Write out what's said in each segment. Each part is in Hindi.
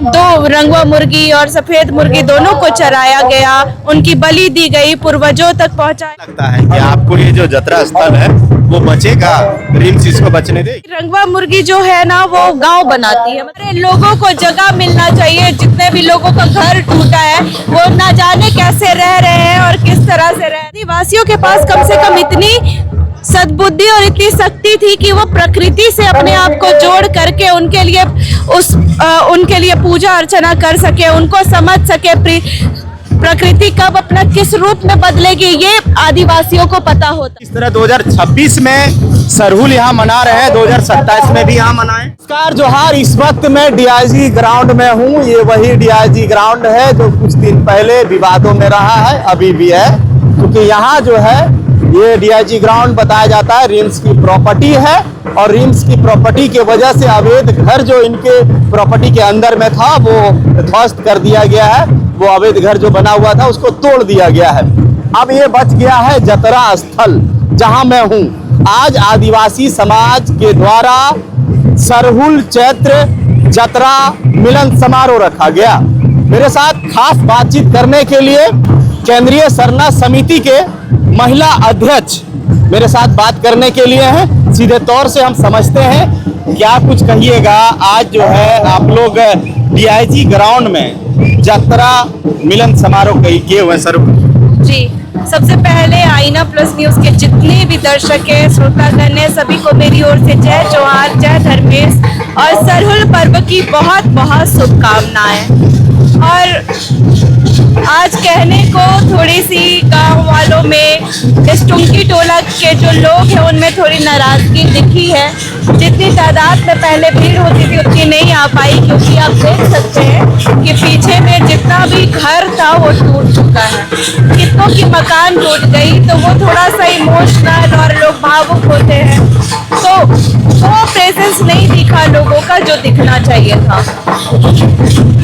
दो रंगवा मुर्गी और सफेद मुर्गी दोनों को चराया गया, उनकी बलि दी गई, पूर्वजों तक पहुंचाया। लगता है कि आपको ये जो जतरा स्थल है वो बचेगा, रिम्स इसको बचने देगी? रंगवा मुर्गी जो है ना वो गांव बनाती है। मतलब लोगों को जगह मिलना चाहिए। जितने भी लोगों का घर टूटा है वो ना जाने कैसे रह रहे हैं और किस तरह से रह। आदिवासियों के पास कम से कम इतनी सद्बुद्धि और इतनी शक्ति थी कि वो प्रकृति से अपने आप को जोड़ करके उनके लिए पूजा अर्चना कर सके, उनको समझ सके प्रकृति कब अपना किस रूप में बदलेगी ये आदिवासियों को पता होता। इस तरह 2026 में सरहुल यहाँ मना रहे हैं, 2027 में भी यहाँ मनाएं। नमस्कार जोहार, इस वक्त मैं डीआईजी ग्राउंड में हूँ। ये वही डीआईजी ग्राउंड है जो कुछ दिन पहले विवादों में रहा है, अभी भी है, क्योंकि यहाँ जो है ये डीआईजी ग्राउंड बताया जाता है रिम्स की प्रॉपर्टी है और रिम्स की प्रॉपर्टी के वजह से अवैध घर जो इनके प्रॉपर्टी के अंदर में था वो ध्वस्त कर दिया गया है। वो अवैध घर जो बना हुआ था उसको तोड़ दिया गया है। अब ये बच गया है जतरा स्थल जहां मैं हूं। आज आदिवासी समाज के द्वारा सरहुल चैत्र जतरा मिलन समारोह रखा गया। मेरे साथ खास बातचीत करने के लिए केंद्रीय सरना समिति के महिला अध्यक्ष मेरे साथ बात करने के लिए हैं। सीधे तौर से हम समझते हैं, क्या कुछ कहिएगा? आज जो है आप लोग डीआईजी ग्राउंड में जतरा मिलन समारोह किए हुए सर। जी, सबसे पहले आईना प्लस न्यूज के जितने भी दर्शक हैं, श्रोतागण हैं, सभी को मेरी ओर से जय जोहार, जय धर्मेश और सरहुल पर्व की बहुत बहुत शुभकामनाएं। और आज कहने को थोड़ी सी गांव वालों में इस टुंकी टोला के जो लोग हैं उनमें थोड़ी नाराजगी दिखी है। जितनी तादाद में पहले भीड़ होती थी उतनी नहीं आ पाई, क्योंकि आप देख सकते हैं कि पीछे में जितना भी घर था वो टूट चुका है। कितनों की मकान टूट गई, तो वो थोड़ा सा इमोशनल और लोग भावुक होते हैं, तो वो प्रेजेंस नहीं दिखा लोगों का जो दिखना चाहिए था।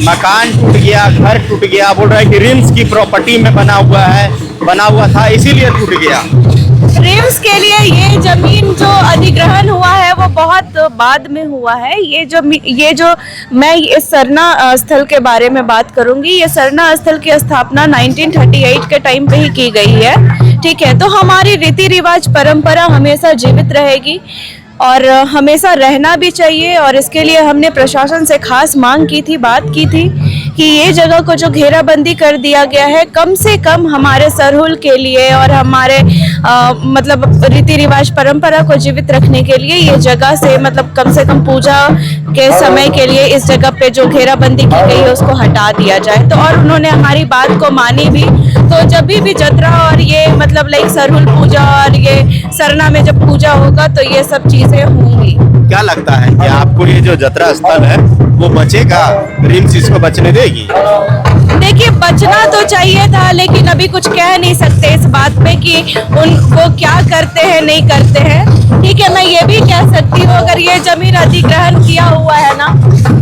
मकान टूट गया, घर टूट गया, बोल रहा है कि रिम्स की प्रॉपर्टी में बना हुआ था इसीलिए टूट गया। रिम्स के लिए ये जमीन जो अधिग्रहण हुआ है वो बहुत बाद में हुआ है। ये जो मैं इस सरना स्थल के बारे में बात करूंगी, ये सरना स्थल की स्थापना 1938 के टाइम पे ही की गई है। ठीक है, तो हमारी रीति रिवाज परंपरा हमेशा जीवित रहेगी और हमेशा रहना भी चाहिए। और इसके लिए हमने प्रशासन से खास मांग की थी, बात की थी कि ये जगह को जो घेराबंदी कर दिया गया है, कम से कम हमारे सरहुल के लिए और हमारे मतलब रीति रिवाज परंपरा को जीवित रखने के लिए ये जगह से मतलब कम से कम पूजा के समय के लिए इस जगह पे जो घेराबंदी की गई है उसको हटा दिया जाए। तो और उन्होंने हमारी बात को मानी भी। तो जब भी जतरा और ये मतलब लाइक सरहुल पूजा और ये सरना में जब पूजा होगा तो ये सब चीजें होंगी। क्या लगता है कि आपको ये जो जतरा स्थल है वो बचेगा, रिम्स इसको बचने देगी? देखिए, बचना तो चाहिए था, लेकिन अभी कुछ कह नहीं सकते इस बात पे कि वो क्या करते हैं नहीं करते हैं। ठीक है, मैं ये भी कह सकती हूँ, अगर ये जमीन अधिग्रहण किया हुआ है ना,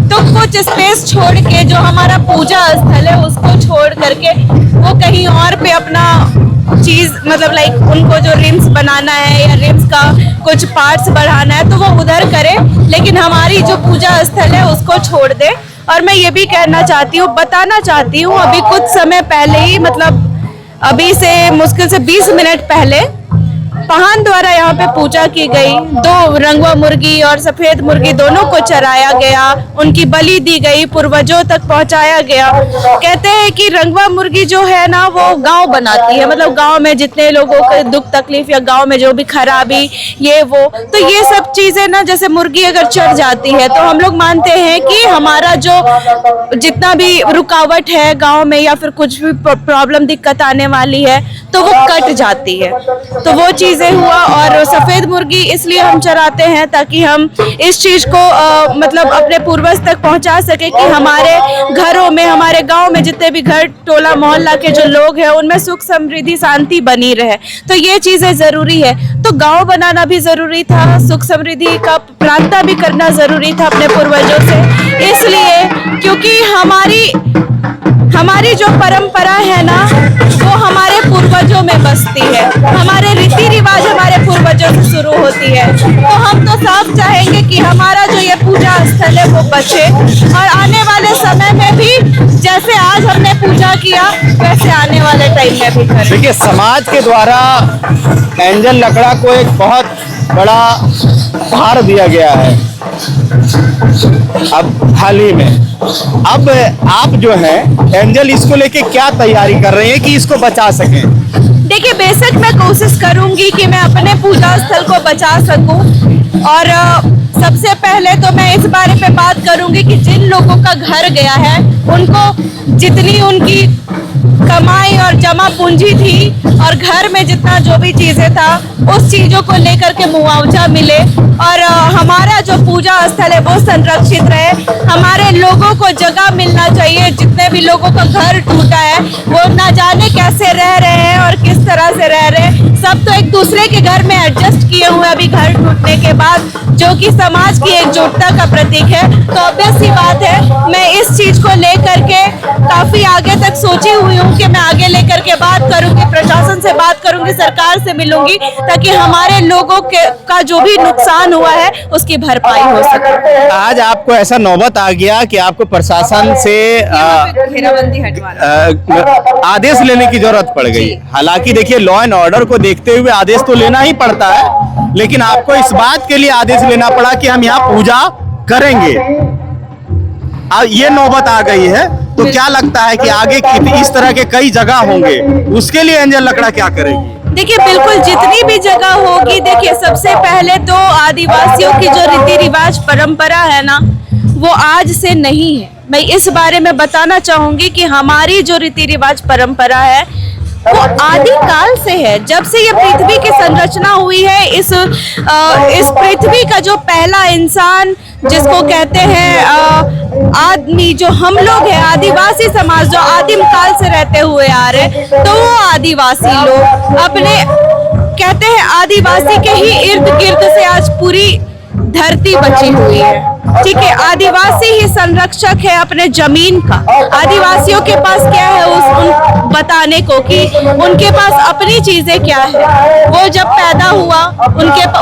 तो कुछ स्पेस छोड़ के जो हमारा पूजा स्थल है उसको छोड़ करके वो कहीं और पे अपना चीज मतलब लाइक उनको जो रिम्स बनाना है या रिम्स का कुछ पार्ट्स बढ़ाना है तो वो उधर करे, लेकिन हमारी जो पूजा स्थल है उसको छोड़ दे। और मैं ये भी कहना चाहती हूँ, बताना चाहती हूँ, अभी कुछ समय पहले ही मतलब अभी से मुश्किल से 20 मिनट पहले पाहन द्वारा यहाँ पे पूजा की गई। दो रंगवा मुर्गी और सफेद मुर्गी दोनों को चराया गया, उनकी बलि दी गई, पूर्वजों तक पहुंचाया गया। कहते हैं कि रंगवा मुर्गी जो है ना वो गांव बनाती है, मतलब गांव में जितने लोगों को दुख तकलीफ या गांव में जो भी खराबी ये वो, तो ये सब चीजें ना जैसे मुर्गी अगर चढ़ जाती है तो हम लोग मानते हैं कि हमारा जो जितना भी रुकावट है गाँव में या फिर कुछ भी प्रॉब्लम दिक्कत आने वाली है तो वो कट जाती है। तो वो चीजें हुआ। और सफेद मुर्गी इसलिए हम चराते हैं ताकि हम इस चीज को मतलब अपने पूर्वज तक पहुंचा सके कि हमारे घरों में, हमारे गांव में जितने भी घर टोला मोहल्ला के जो लोग हैं उनमें सुख समृद्धि शांति बनी रहे। तो ये चीजें जरूरी है। तो गांव बनाना भी जरूरी था, सुख समृद्धि का प्रार्थना भी करना जरूरी था अपने पूर्वजों से, इसलिए क्योंकि हमारी जो परंपरा है ना वो हमारे पूर्वजों में बसती है, हमारे रीति रिवाज हमारे पूर्वजों से शुरू होती है। तो हम तो साफ चाहेंगे कि हमारा जो ये पूजा स्थल है वो बचे और आने वाले समय वादा किया वैसे आने वाले टाइम में भी करें। देखिए, समाज के द्वारा एंजल लकड़ा को एक बहुत बड़ा भार दिया गया है अब हाल ही में। अब आप जो है एंजल इसको लेके क्या तैयारी कर रहे हैं कि इसको बचा सकें? देखिए, बेशक मैं कोशिश करूंगी कि मैं अपने पूजा स्थल को बचा सकूं, और सबसे पहले तो मैं इस बारे पे बात करूंगी कि जिन लोगों का घर गया है उनको जितनी उनकी कमाई और जमा पूंजी थी और घर में जितना जो भी चीजें था उस चीजों को लेकर के मुआवजा मिले, और हमारा जो पूजा स्थल है वो संरक्षित रहे। हमारे लोगों को जगह मिलना चाहिए। जितने भी लोगों का घर टूटा है वो ना जाने कैसे रह रहे हैं और किस तरह से रह रहे हैं। सब तो एक दूसरे के घर में एडजस्ट किए हुए अभी घर टूटने के बाद, जो कि समाज की एकजुटता का प्रतीक है। तो ऑब्वियस सी बात है, मैं इस चीज को लेकर के काफी आगे तक सोची हुई हूँ कि मैं आगे लेकर के बात करूंगी, प्रशासन से बात करूंगी, सरकार से मिलूंगी, ताकि हमारे लोगों के का जो भी नुकसान हुआ है उसकी भरपाई हो सके। आज आपको ऐसा नौबत आ गया कि आपको प्रशासन से घेराबंदी हटवाना, आदेश लेने की जरूरत पड़ गई। हालांकि देखिए, लॉ एंड ऑर्डर को देखते हुए आदेश तो लेना ही पड़ता है, लेकिन आपको इस बात के लिए आदेश लेना पड़ा कि हम यहाँ पूजा करेंगे। अब ये नौबत आ गई है, तो क्या लगता है कि आगे इस तरह के कई जगह होंगे, उसके लिए एंजल लकड़ा क्या करेगी? देखिए, बिल्कुल जितनी भी जगह होगी, देखिए सबसे पहले तो आदिवासियों की जो रीति रिवाज परंपरा है ना, वो आज से नहीं है। मैं इस बारे में बताना चाहूंगी कि हमारी जो रीति रिवाज परंपरा है वो आदि काल से है। जब से ये पृथ्वी की संरचना हुई है, इस पृथ्वी का जो पहला इंसान जिसको कहते हैं आदमी, जो हम लोग हैं आदिवासी समाज, जो आदिम काल से रहते हुए आ रहे, तो वो आदिवासी लोग अपने कहते हैं आदिवासी के ही इर्द गिर्द से आज पूरी धरती बची हुई है। ठीक है, आदिवासी ही संरक्षक है अपने जमीन का। आदिवासियों के पास क्या है उन बताने को कि उनके पास अपनी चीजें क्या है। वो जब पैदा हुआ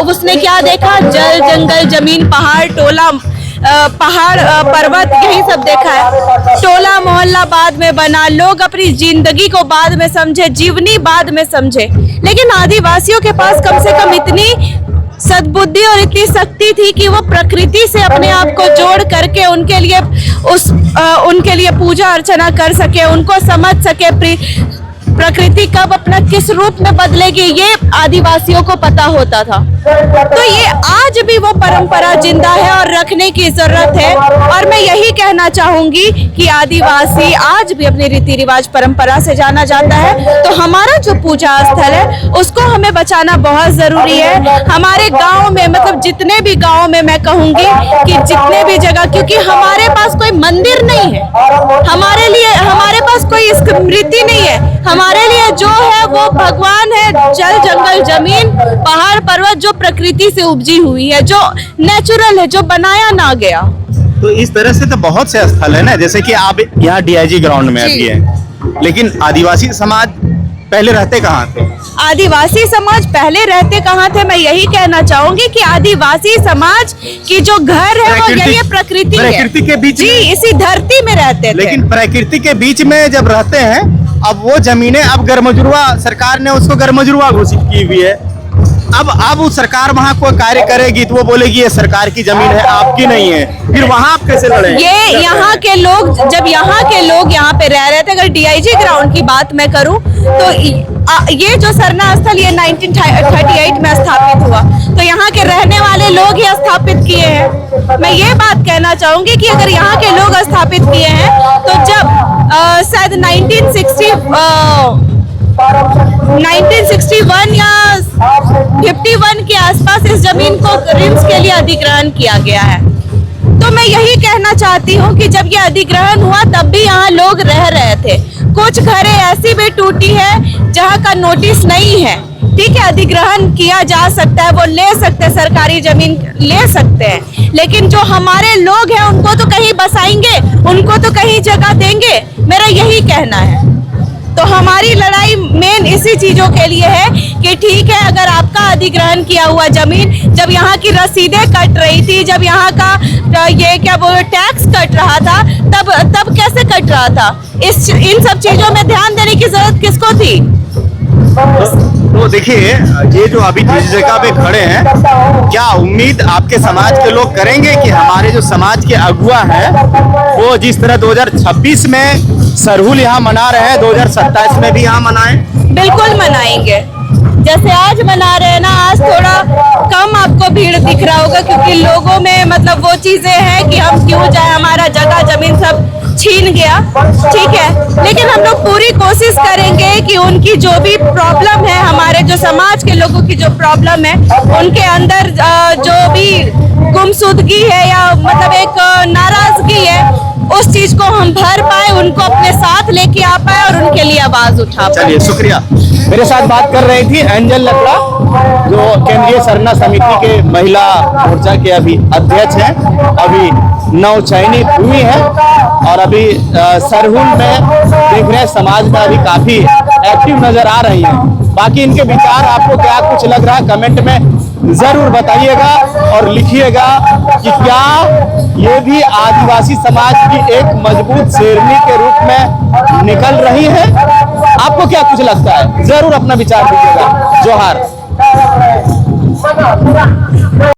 उसने क्या देखा? जल, जंगल, जमीन, पहाड़, टोला, पर्वत, यही सब देखा है। टोला मोहल्ला बाद में बना, लोग अपनी जिंदगी को बाद में समझे, जीवनी बाद में समझे, लेकिन आदिवासियों के पास कम से कम इतनी सद्बुद्धि और इतनी शक्ति थी कि वो प्रकृति से अपने आप को जोड़ करके उनके लिए पूजा अर्चना कर सके, उनको समझ सके प्रकृति कब अपना किस रूप में बदलेगी, ये आदिवासियों को पता होता था। तो ये आज भी वो परंपरा जिंदा है और रखने की जरूरत है। और मैं यही कहना चाहूंगी कि आदिवासी आज भी अपनी रीति रिवाज परंपरा से जाना जाता है। तो हमारा जो पूजा स्थल है उसको हमें बचाना बहुत जरूरी है। हमारे गाँव में, मतलब जितने भी गाँव में मैं कहूंगी कि जितने भी जगह, क्योंकि हमारे पास कोई मंदिर नहीं है, हमारे पास कोई स्मृति नहीं है। हमारे लिए जो है वो भगवान है, जल, जंगल, जमीन, पहाड़, पर्वत, जो प्रकृति से उपजी हुई है, जो नेचुरल है, जो बनाया ना गया। तो इस तरह से तो बहुत से स्थल है ना, जैसे कि आप यहाँ डीआईजी ग्राउंड में अभी हैं, लेकिन आदिवासी समाज पहले रहते कहाँ थे? आदिवासी समाज पहले रहते कहाँ थे? मैं यही कहना चाहूंगी कि आदिवासी समाज की जो घर है वो यही प्रकृति के बीच, जी, इसी धरती में रहते थे। लेकिन प्रकृति के बीच में जब रहते हैं, अब वो जमीनें अब गरमजुरवा, सरकार ने उसको गरमजुरवा घोषित की हुई है। अब वो सरकार वहाँ कोई कार्य करेगी तो वो बोलेगी ये सरकार की जमीन है, आपकी नहीं है। फिर वहाँ आप कैसे लड़ेंगे? ये यहाँ के लोग, जब यहाँ के लोग यहाँ पे रह रहे थे, अगर डीआईजी ग्राउंड की बात मैं करूँ तो ये जो सरना स्थल ये 1938 में स्थापित हुआ, तो यहाँ के रहने वाले लोग ही स्थापित किए हैं। मैं ये बात कहना चाहूंगी कि अगर यहाँ के लोग स्थापित किए हैं तो जब शायद 1961 या 51 के आसपास इस जमीन को रिम्स के लिए अधिग्रहण किया गया है। तो मैं यही कहना चाहती हूँ कि जब ये अधिग्रहण हुआ तब भी यहाँ लोग रह रहे थे। कुछ घरें ऐसी भी टूटी है जहाँ का नोटिस नहीं है। ठीक है, अधिग्रहण किया जा सकता है, वो ले सकते हैं, सरकारी जमीन ले सकते हैं, लेकिन जो हमारे लोग हैं उनको तो कहीं बसाएंगे, उनको तो कहीं जगह देंगे, मेरा यही कहना है। तो हमारी लड़ाई मेन इसी चीजों के लिए है कि ठीक है, अगर आपका अधिग्रहण किया हुआ जमीन, जब यहाँ की रसीदें कट रही थी, जब यहाँ का ये क्या बोलो टैक्स कट रहा था, तब कैसे कट रहा था। इन सब चीजों में ध्यान देने की जरूरत किसको थी? तो देखिए, ये जो अभी जिस जगह पे खड़े हैं, क्या उम्मीद आपके समाज के लोग करेंगे कि हमारे जो समाज के अगुआ हैं वो जिस तरह 2026 में सरहुल यहाँ मना रहे हैं, 2027 में भी यहाँ मनाएं? बिल्कुल मनाएंगे। जैसे आज मना रहे हैं ना, आज थोड़ा कम आपको भीड़ दिख रहा होगा क्योंकि लोगों में मतलब वो चीजें हैं कि हम क्यों जाए, हमारा जगह जमीन सब छीन गया, ठीक है। लेकिन हम लोग पूरी कोशिश करेंगे कि उनकी जो भी प्रॉब्लम है, हमारे जो समाज के लोगों की जो प्रॉब्लम है, उनके अंदर जो भी गुमशुदगी है या मतलब एक नाराजगी है, उस चीज को हम भर पाए, उनको अपने साथ लेके आ पाए और उनके लिए आवाज उठा पाए। चलिए, शुक्रिया। मेरे साथ बात कर रही थी एंजल लकड़ा, जो केंद्रीय सरना समिति के महिला मोर्चा के अभी अध्यक्ष हैं, अभी नव चयनित हुई है और अभी सरहुल में देख रहे हैं समाज में अभी काफी एक्टिव नजर आ रही है। बाकी इनके विचार आपको क्या कुछ लग रहा है, कमेंट में जरूर बताइएगा और लिखिएगा कि क्या ये भी आदिवासी समाज की एक मजबूत शेरनी के रूप में निकल रही है। आपको क्या कुछ लगता है, जरूर अपना विचार दीजिएगा। जोहार।